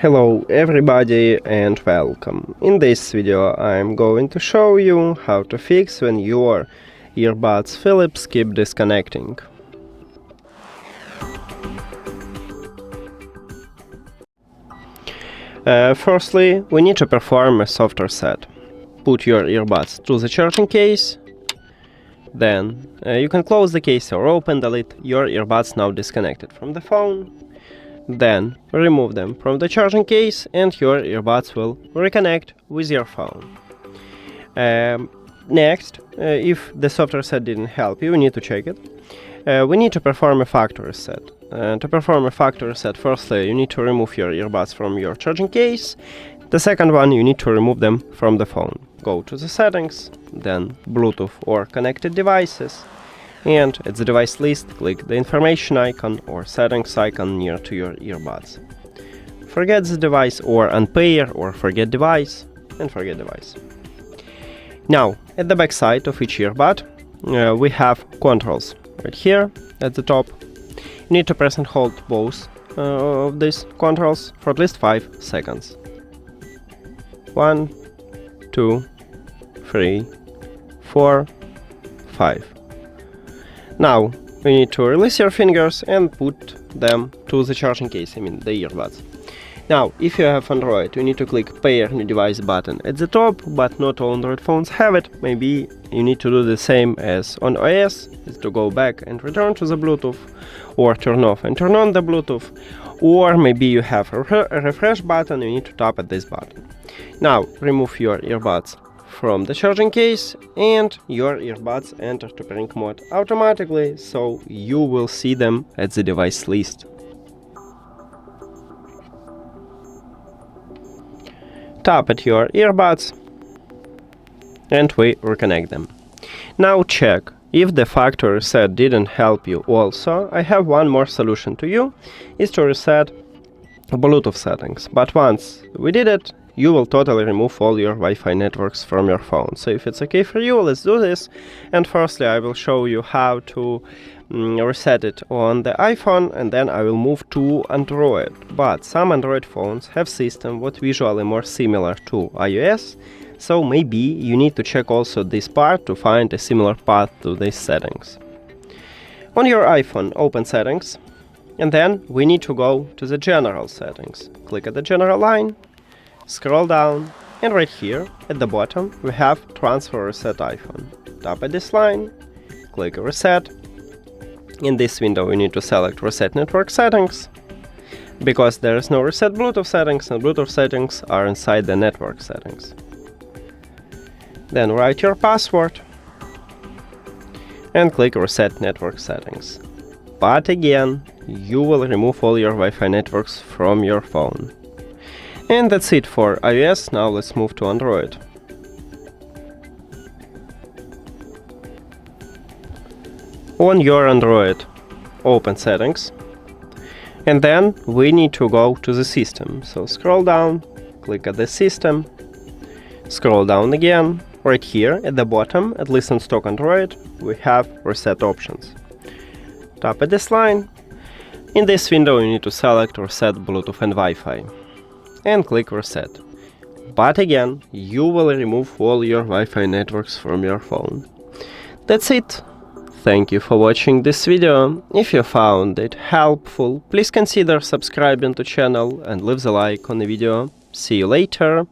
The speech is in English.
Hello everybody and welcome. In this video I'm going to show you how to fix when your earbuds Philips keep disconnecting. Firstly, we need to perform a soft reset. Put your earbuds to the charging case. Then you can close the case or open, delete your earbuds now disconnected from the phone. Then remove them from the charging case and your earbuds will reconnect with your phone. Next, if the soft reset didn't help you, need to check it. We need to perform a factory reset. To perform a factory reset, firstly, you need to remove your earbuds from your charging case. The second one, you need to remove them from the phone. Go to the settings, then Bluetooth or connected devices. And at the device list, click the information icon or settings icon near to your earbuds. Forget the device or unpair or forget device and forget device. Now, at the back side of each earbud, we have controls right here at the top. You need to press and hold both of these controls for at least 5 seconds. 1, 2, 3, 4, 5. Now, you need to release your fingers and put them to the charging case, the earbuds. Now, if you have Android, you need to click Pair New Device button at the top, but not all Android phones have it. Maybe you need to do the same as on OS, is to go back and return to the Bluetooth, or turn off and turn on the Bluetooth, or maybe you have a refresh button, you need to tap at this button. Now, remove your earbuds from the charging case and your earbuds enter to pairing mode automatically, so you will see them at the device list. Tap at your earbuds and we reconnect them. Now check if the factory reset didn't help you. Also, I have one more solution to you, is to reset Bluetooth settings, but once we did it, you will totally remove all your Wi-Fi networks from your phone. So if it's okay for you, let's do this. And firstly, I will show you how to reset it on the iPhone, and then I will move to Android. But some Android phones have system what visually more similar to iOS, so maybe you need to check also this part to find a similar path to these settings. On your iPhone, open Settings, and then we need to go to the General settings. Click at the General line, scroll down, and right here at the bottom we have Transfer Reset iPhone. Tap at this line, click Reset. In this window we need to select Reset Network Settings, because there is no Reset Bluetooth settings, and Bluetooth settings are inside the network settings. Then write your password and click Reset Network Settings. But again, you will remove all your Wi-Fi networks from your phone. And that's it for iOS. Now let's move to Android. On your Android, open Settings, and then we need to go to the System. So scroll down, click at the System, scroll down again. Right here at the bottom, at least on stock Android, we have Reset options. Tap at this line. In this window you need to select Reset Bluetooth and Wi-Fi and click Reset. But again, you will remove all your Wi-Fi networks from your phone. That's it. Thank you for watching this video. If you found it helpful, please consider subscribing to the channel and leave the like on the video. See you later.